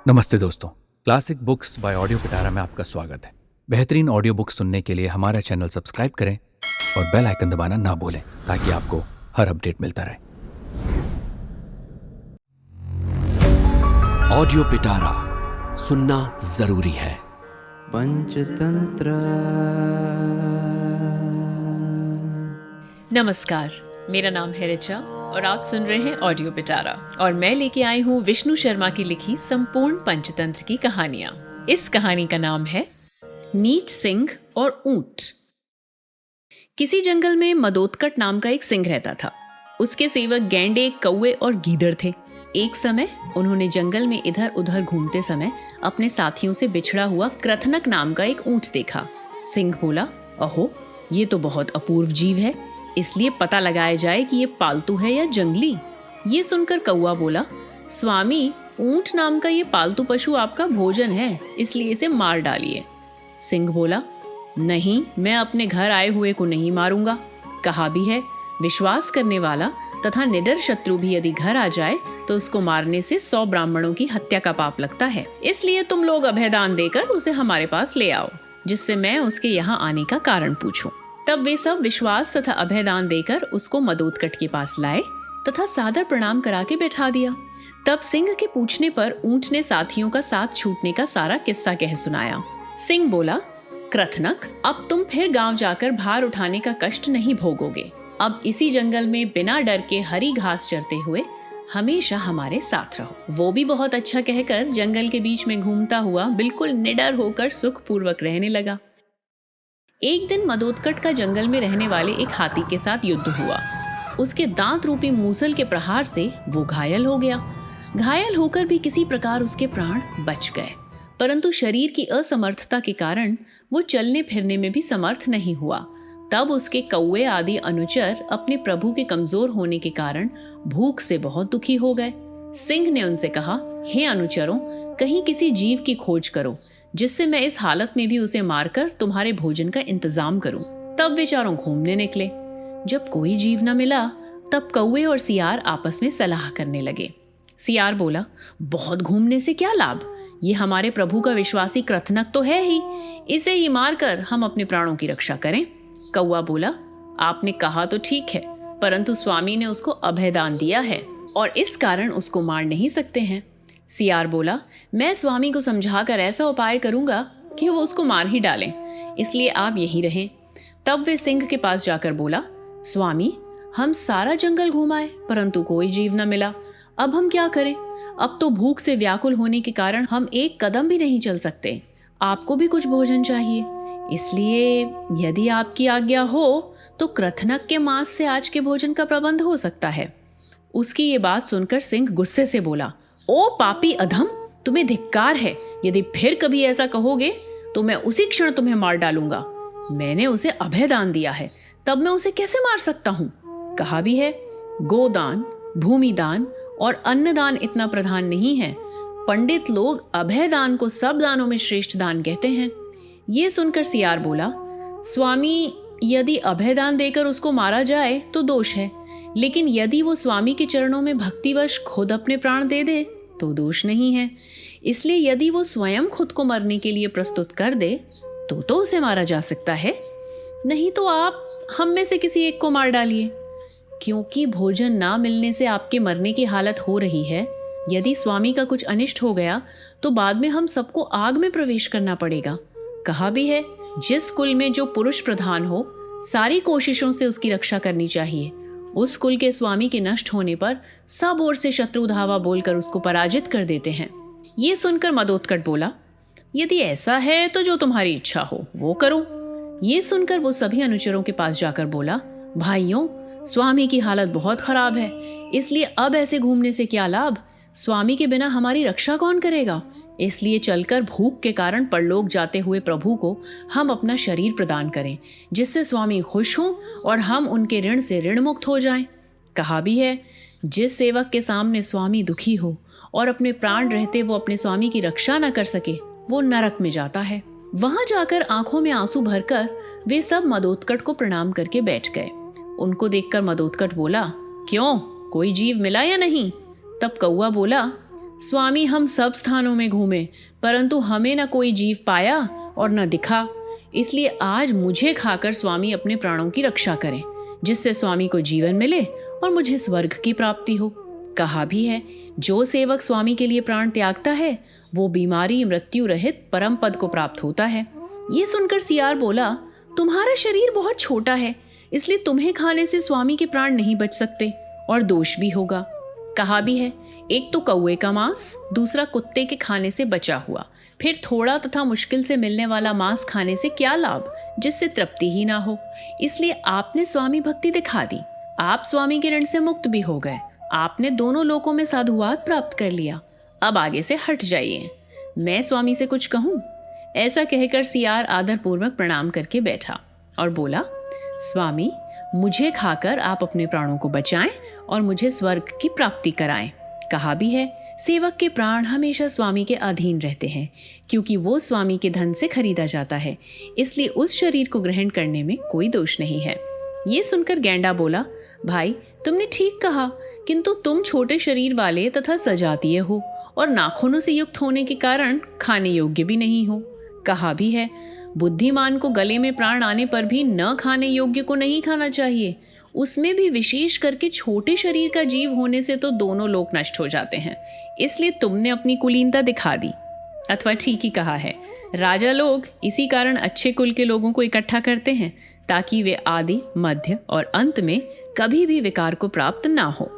नमस्ते दोस्तों। Classic books bye audio पिटारा में आपका स्वागत है। बेहतरीन ऑडियो बुक सुनने के लिए हमारा चैनल सब्सक्राइब करें और बेल आइकन दबाना ना भूलें ताकि आपको हर अपडेट मिलता रहे। ऑडियो पिटारा सुनना जरूरी है। पंचतंत्र। नमस्कार, मेरा नाम है ऋचा और आप सुन रहे हैं ऑडियो पिटारा और मैं लेके आई हूँ विष्णु शर्मा की लिखी संपूर्ण पंचतंत्र की कहानियां। इस कहानी का नाम है नीच सिंह और ऊंट। किसी जंगल में मदोत्कट नाम का एक सिंह रहता था। उसके सेवक गैंडे, कौवे और गीदड़ थे। एक समय उन्होंने जंगल में इधर उधर घूमते समय अपने साथियों से बिछड़ा हुआ क्रथनक नाम का एक ऊंट देखा। सिंह बोला, अहो, ये तो बहुत अपूर्व जीव है, इसलिए पता लगाया जाए कि ये पालतू है या जंगली। ये सुनकर कौवा बोला, स्वामी, ऊंट नाम का ये पालतू पशु आपका भोजन है, इसलिए इसे मार डालिए। सिंह बोला, नहीं, मैं अपने घर आए हुए को नहीं मारूंगा। कहा भी है, विश्वास करने वाला तथा निडर शत्रु भी यदि घर आ जाए तो उसको मारने से 100 ब्राह्मणों की हत्या का पाप लगता है। इसलिए तुम लोग अभयदान देकर उसे हमारे पास ले आओ, जिससे मैं उसके यहाँ आने का कारण पूछूं। तब वे सब विश्वास तथा अभयदान देकर उसको मदोत्कट के पास लाए तथा सादर प्रणाम करा के बैठा दिया। तब सिंह के पूछने पर ऊंट ने साथियों का साथ छूटने का सारा किस्सा कह सुनाया। सिंह बोला, क्रथनक, अब तुम फिर गांव जाकर भार उठाने का कष्ट नहीं भोगोगे। अब इसी जंगल में बिना डर के हरी घास चरते हुए हमेशा हमारे साथ रहो। वो भी बहुत अच्छा कहकर जंगल के बीच में घूमता हुआ बिल्कुल निडर होकर सुखपूर्वक रहने लगा। एक दिन मदोत्कट का जंगल में रहने वाले एक हाथी के साथ युद्ध हुआ। उसके दांत रूपी मूसल के प्रहार से वो घायल हो गया। घायल होकर भी किसी प्रकार उसके प्राण बच गए, परंतु शरीर की असमर्थता के कारण वो चलने फिरने में भी समर्थ नहीं हुआ। तब उसके कौवे आदि अनुचर अपने प्रभु के कमजोर होने के कारण भूख से बहुत दुखी हो गए। सिंह ने उनसे कहा, हे अनुचरों, कहीं किसी जीव की खोज करो जिससे मैं इस हालत में भी उसे मारकर तुम्हारे भोजन का इंतजाम करूं। तब वे चारों घूमने निकले। जब कोई जीव न मिला तब कौवे और सियार आपस में सलाह करने लगे। सियार बोला, बहुत घूमने से क्या लाभ, ये हमारे प्रभु का विश्वासी क्रथनक तो है ही, इसे ही मारकर हम अपने प्राणों की रक्षा करें। कौवा बोला, आपने कहा तो ठीक है, परंतु स्वामी ने उसको अभयदान दिया है और इस कारण उसको मार नहीं सकते हैं। सियार बोला, मैं स्वामी को समझाकर ऐसा उपाय करूंगा कि वो उसको मार ही डालें, इसलिए आप यहीं रहें। तब वे सिंह के पास जाकर बोला, स्वामी, हम सारा जंगल घुमाए परंतु कोई जीव न मिला, अब हम क्या करें? अब तो भूख से व्याकुल होने के कारण हम एक कदम भी नहीं चल सकते। आपको भी कुछ भोजन चाहिए, इसलिए यदि आपकी आज्ञा हो तो क्रथनक के मांस से आज के भोजन का प्रबंध हो सकता है। उसकी ये बात सुनकर सिंह गुस्से से बोला, ओ पापी अधम, तुम्हें धिक्कार है, यदि फिर कभी ऐसा कहोगे तो मैं उसी क्षण तुम्हें मार डालूंगा। मैंने उसे अभयदान दिया है, तब मैं उसे कैसे मार सकता हूँ? कहा भी है, गोदान, भूमिदान और अन्नदान इतना प्रधान नहीं है। पंडित लोग अभयदान को सब दानों में श्रेष्ठ दान कहते हैं। ये सुनकर सियार बोला, स्वामी, यदि अभयदान देकर उसको मारा जाए तो दोष है, लेकिन यदि वो स्वामी के चरणों में भक्तिवश खुद अपने प्राण दे दे तो दोष नहीं है। इसलिए यदि वो स्वयं खुद को मरने के लिए प्रस्तुत कर दे तो उसे मारा जा सकता है, नहीं तो आप हम में से किसी एक को मार डालिए। क्योंकि भोजन ना मिलने से आपके मरने की हालत हो रही है, यदि स्वामी का कुछ अनिष्ट हो गया तो बाद में हम सबको आग में प्रवेश करना पड़ेगा। कहा भी है, जिस कुल में जो पुरुष प्रधान हो, सारी कोशिशों से उसकी रक्षा करनी चाहिए। उस कुल के स्वामी के नष्ट होने पर सब ओर से शत्रु धावा बोलकर उसको पराजित कर देते हैं। ये सुनकर मदोत्कट बोला, यदि ऐसा है तो जो तुम्हारी इच्छा हो वो करो। ये सुनकर वो सभी अनुचरों के पास जाकर बोला, भाइयों, स्वामी की हालत बहुत खराब है, इसलिए अब ऐसे घूमने से क्या लाभ? स्वामी के बिना हमारी रक्षा कौन करेगा? इसलिए चलकर भूख के कारण परलोक जाते हुए प्रभु को हम अपना शरीर प्रदान करें, जिससे स्वामी खुश हों और हम उनके ऋण से ऋण मुक्त हो जाएं। कहा भी है, जिस सेवक के सामने स्वामी दुखी हो और अपने प्राण रहते वो अपने स्वामी की रक्षा न कर सके, वो नरक में जाता है। वहां जाकर आंखों में आंसू भरकर वे सब मदोत्कट को प्रणाम करके बैठ गए। उनको देखकर मदोत्कट बोला, क्यों, कोई जीव मिला या नहीं? तब कौवा बोला, स्वामी हम सब स्थानों में घूमे, परंतु हमें न कोई जीव पाया और न दिखा। इसलिए आज मुझे खाकर स्वामी अपने प्राणों की रक्षा करें, जिससे स्वामी को जीवन मिले और मुझे स्वर्ग की प्राप्ति हो। कहा भी है, जो सेवक स्वामी के लिए प्राण त्यागता है वो बीमारी मृत्यु रहित परम पद को प्राप्त होता है। ये सुनकर सियार बोला, तुम्हारा शरीर बहुत छोटा है, इसलिए तुम्हें खाने से स्वामी के प्राण नहीं बच सकते और दोष भी होगा। कहा भी है, एक तो कौवे का मांस, दूसरा कुत्ते के खाने से बचा हुआ, फिर थोड़ा तथा मुश्किल से मिलने वाला मांस खाने से क्या लाभ, जिससे तृप्ति ही ना हो। इसलिए आपने स्वामी भक्ति दिखा दी, आप स्वामी के ऋण से मुक्त भी हो गए, आपने दोनों लोकों में साधुवाद प्राप्त कर लिया। अब आगे से हट जाइए, मैं स्वामी से कुछ कहूं। ऐसा कहकर सियार आदरपूर्वक प्रणाम करके बैठा और बोला, स्वामी मुझे खाकर आप अपने प्राणों को बचाएं और मुझे स्वर्ग की प्राप्ति कराएं। कहा भी है, सेवक के प्राण हमेशा स्वामी के अधीन रहते हैं, क्योंकि वो स्वामी के धन से खरीदा जाता है, इसलिए उस शरीर को ग्रहण करने में कोई दोष नहीं है। ये सुनकर गैंडा बोला, भाई तुमने ठीक कहा, किंतु तुम छोटे शरीर वाले तथा सजातीय हो और नाखूनों से युक्त होने के कारण खाने योग्य भी नहीं हो। कहा भी है, बुद्धिमान को गले में प्राण आने पर भी न खाने योग्य को नहीं खाना चाहिए, उसमें भी विशेष करके छोटे शरीर का जीव होने से तो दोनों लोक नष्ट हो जाते हैं। इसलिए तुमने अपनी कुलीनता दिखा दी। अथवा ठीक ही कहा है, राजा लोग इसी कारण अच्छे कुल के लोगों को इकट्ठा करते हैं, ताकि वे आदि मध्य और अंत में कभी भी विकार को प्राप्त ना हो।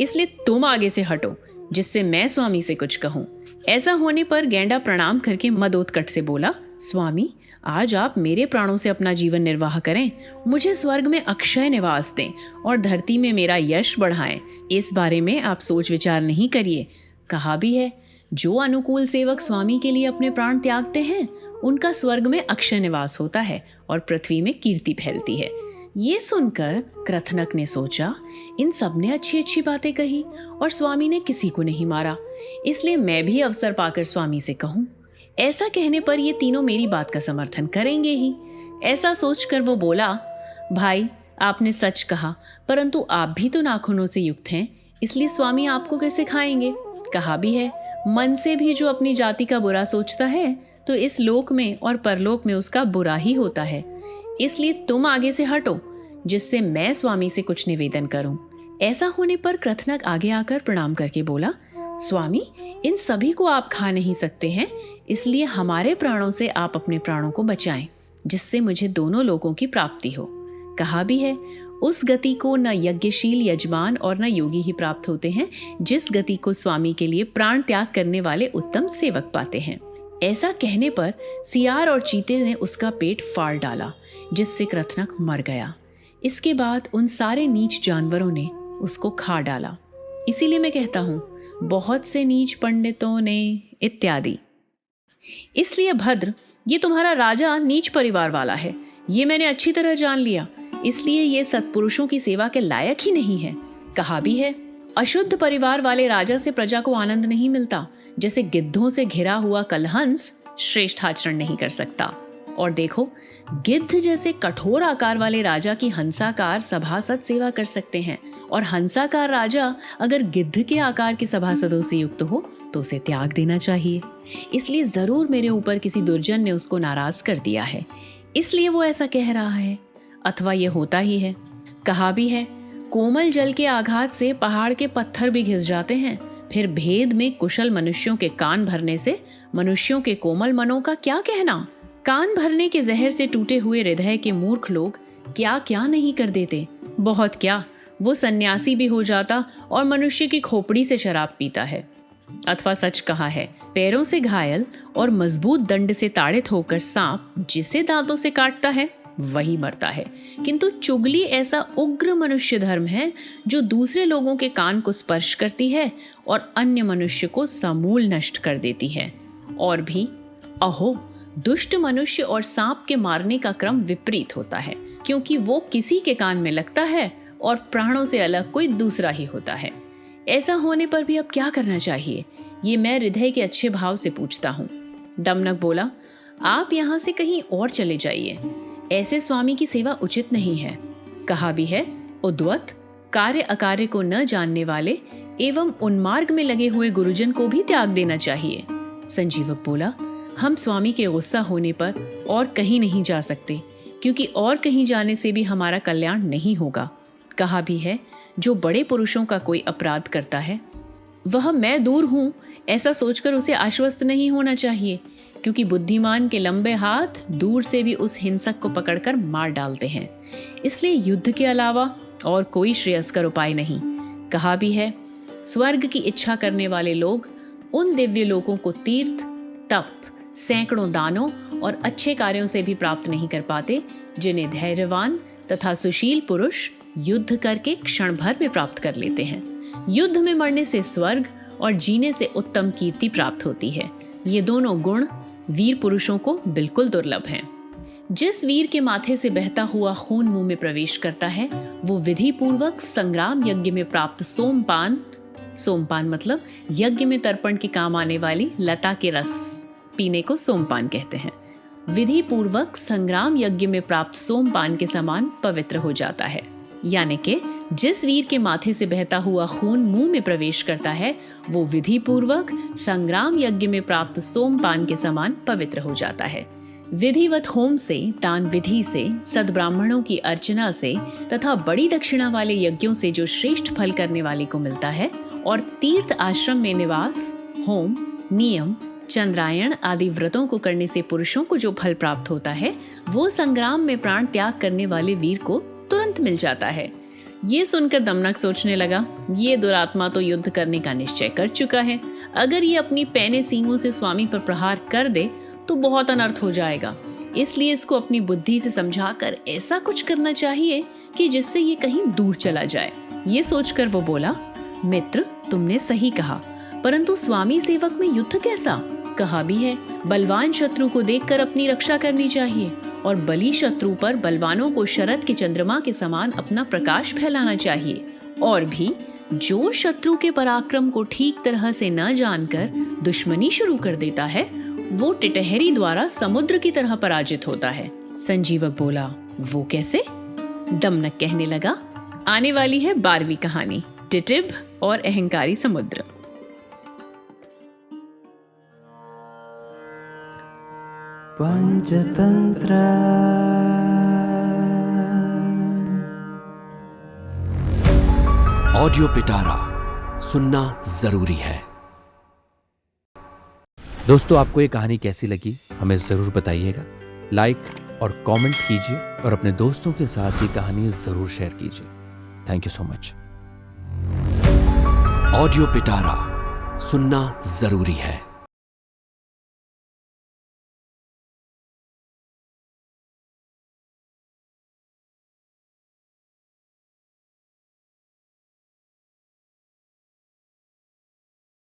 इसलिए तुम आगे से हटो, जिससे मैं स्वामी से कुछ कहूँ। ऐसा होने पर गैंडा प्रणाम करके मदोत्कट से बोला, स्वामी आज आप मेरे प्राणों से अपना जीवन निर्वाह करें, मुझे स्वर्ग में अक्षय निवास दें और धरती में मेरा यश बढ़ाएं। इस बारे में आप सोच विचार नहीं करिए। कहा भी है, जो अनुकूल सेवक स्वामी के लिए अपने प्राण त्यागते हैं उनका स्वर्ग में अक्षय निवास होता है और पृथ्वी में कीर्ति फैलती है। ये सुनकर कृतनक ने सोचा, इन सब ने अच्छी अच्छी बातें कही और स्वामी ने किसी को नहीं मारा, इसलिए मैं भी अवसर पाकर स्वामी से कहूँ। ऐसा कहने पर ये तीनों मेरी बात का समर्थन करेंगे ही। ऐसा सोचकर वो बोला, भाई आपने सच कहा, परंतु आप भी तो नाखूनों से युक्त हैं, इसलिए स्वामी आपको कैसे खाएंगे। कहा भी है, मन से भी जो अपनी जाति का बुरा सोचता है तो इस लोक में और परलोक में उसका बुरा ही होता है। इसलिए तुम आगे से हटो, जिससे मैं स्वामी से कुछ निवेदन करूं। ऐसा होने पर कृतनक आगे आकर प्रणाम करके बोला, स्वामी इन सभी को आप खा नहीं सकते हैं, इसलिए हमारे प्राणों से आप अपने प्राणों को बचाएं, जिससे मुझे दोनों लोगों की प्राप्ति हो। कहा भी है, उस गति को न यज्ञशील यजमान और न योगी ही प्राप्त होते हैं, जिस गति को स्वामी के लिए प्राण त्याग करने वाले उत्तम सेवक पाते हैं। ऐसा कहने पर सियार और चीते ने उसका पेट फाड़ डाला, जिससे कृतनक मर गया। इसके बाद उन सारे नीच जानवरों ने उसको खा डाला। इसीलिए मैं कहता हूँ, बहुत से नीच पंडितों ने इत्यादि। इसलिए भद्र, ये तुम्हारा राजा नीच परिवार वाला है, ये मैंने अच्छी तरह जान लिया, इसलिए ये सत्पुरुषों की सेवा के लायक ही नहीं है। कहा भी है, अशुद्ध परिवार वाले राजा से प्रजा को आनंद नहीं मिलता, जैसे गिद्धों से घिरा हुआ कलहंस श्रेष्ठ आचरण नहीं कर सकता। और देखो, गिद्ध जैसे कठोर आकार वाले राजा की हंसाकार सभासद सेवा कर सकते हैं, और हंसाकार राजा अगर गिद्ध के आकार के सभासदों से युक्त हो तो उसे त्याग देना चाहिए। इसलिए जरूर मेरे ऊपर किसी दुर्जन ने उसको नाराज कर दिया है, इसलिए वो ऐसा कह रहा है, अथवा ये होता ही है। कहा भी है, कोमल जल के आघात से पहाड़ के पत्थर भी घिस जाते हैं, फिर भेद में कुशल मनुष्यों के कान भरने से मनुष्यों के कोमल मनों का क्या कहना। कान भरने के जहर से टूटे हुए हृदय के मूर्ख लोग क्या क्या नहीं कर देते। बहुत क्या, वो सन्यासी भी हो जाता और मनुष्य की खोपड़ी से शराब पीता है। अथवा सच कहा है, पैरों से घायल और मजबूत दंड से ताड़ित होकर सांप जिसे दांतों से काटता है वही मरता है। किंतु चुगली ऐसा उग्र मनुष्य धर्म है जो दूसरे लोगों के कान को स्पर्श करती है और अन्य मनुष्य को समूल नष्ट कर देती है। और भी अहो, दुष्ट मनुष्य और सांप के मारने का क्रम विपरीत होता है, क्योंकि वो किसी के कान में लगता है और प्राणों से अलग कोई दूसरा ही होता है। ऐसा होने पर भी अब क्या करना चाहिए, ये मैं हृदय के अच्छे भाव से पूछता हूँ। दमनक बोला, आप यहाँ से कहीं और चले जाइए, ऐसे स्वामी की सेवा उचित नहीं है। कहा भी है, उद्वत, कार्य अकार्य को न जानने वाले एवं उन्मार्ग में लगे हुए गुरुजन को भी त्याग देना चाहिए। संजीवक बोला, हम स्वामी के गुस्सा होने पर और कहीं नहीं जा सकते, क्योंकि और कहीं जाने से भी हमारा कल्याण नहीं होगा। कहा भी है, जो बड़े पुरुषों का कोई अपराध करता है वह मैं दूर हूं ऐसा सोचकर उसे आश्वस्त नहीं होना चाहिए, क्योंकि बुद्धिमान के लंबे हाथ दूर से भी उस हिंसक को पकड़कर मार डालते हैं। इसलिए युद्ध के अलावा और कोई श्रेयस्कर उपाय नहीं। कहा भी है, स्वर्ग की इच्छा करने वाले लोग उन दिव्य लोकों को तीर्थ, तप, सैकड़ों दानों और अच्छे कार्यों से भी प्राप्त नहीं कर पाते, जिन्हें धैर्यवान तथा सुशील पुरुष युद्ध करके क्षण भर में प्राप्त कर लेते हैं। युद्ध में मरने से स्वर्ग और जीने से उत्तम कीर्ति प्राप्त होती है। ये दोनों गुण वीर पुरुषों को बिल्कुल दुर्लभ हैं। जिस वीर के माथे से बहता हुआ खून मुंह में प्रवेश करता है, वो विधि पूर्वक संग्राम यज्ञ में प्राप्त सोमपान मतलब यज्ञ में तर्पण के काम आने वाली लता के रस पीने को सोमपान कहते हैं। विधि पूर्वक संग्राम यज्ञ में प्राप्त सोमपान के समान पवित्र हो जाता है। यानी कि जिस वीर के माथे से बहता हुआ खून मुंह में प्रवेश करता है, वो विधि पूर्वक संग्राम यज्ञ में प्राप्त सोमपान के समान पवित्र हो जाता है। विधिवत होम से, दान विधि से, सद्ब्राह्मणों की अर्चना से तथा बड़ी दक्षिणा वाले यज्ञों से जो श्रेष्ठ फल करने वाले को मिलता है, और तीर्थ आश्रम में निवास, होम, नियम, चंद्रायण आदि व्रतों को करने से पुरुषों को जो फल प्राप्त होता है, वो संग्राम में प्राण त्याग करने वाले वीर को तुरंत मिल जाता है। ये सुनकर दमनक सोचने लगा, ये दुरात्मा तो युद्ध करने का निश्चय कर चुका है। अगर ये अपनी पैने सींगों से स्वामी पर प्रहार कर दे तो बहुत अनर्थ हो जाएगा। इसलिए इसको अपनी बुद्धि से समझाकर ऐसा कुछ करना चाहिए कि जिससे ये कहीं दूर चला जाए। ये सोचकर वो बोला, मित्र, तुमने सही कहा, परंतु स्वामी सेवक में युद्ध कैसा? कहा भी है, बलवान शत्रु को देखकर अपनी रक्षा करनी चाहिए, और बली शत्रु पर बलवानों को शरद के चंद्रमा के समान अपना प्रकाश फैलाना चाहिए। और भी, जो शत्रु के पराक्रम को ठीक तरह से न जानकर दुश्मनी शुरू कर देता है, वो टिटहरी द्वारा समुद्र की तरह पराजित होता है। संजीवक बोला, वो कैसे? दमनक कहने लगा, आने वाली है 12वीं कहानी, टिटिब और अहंकारी समुद्र। पंचतंत्र। ऑडियो पिटारा सुनना जरूरी है। दोस्तों, आपको ये कहानी कैसी लगी हमें ज़रूर बताइएगा। लाइक और कमेंट कीजिए और अपने दोस्तों के साथ ये कहानी ज़रूर शेयर कीजिए। Thank you so much. Audio पिटारा सुनना जरूरी है।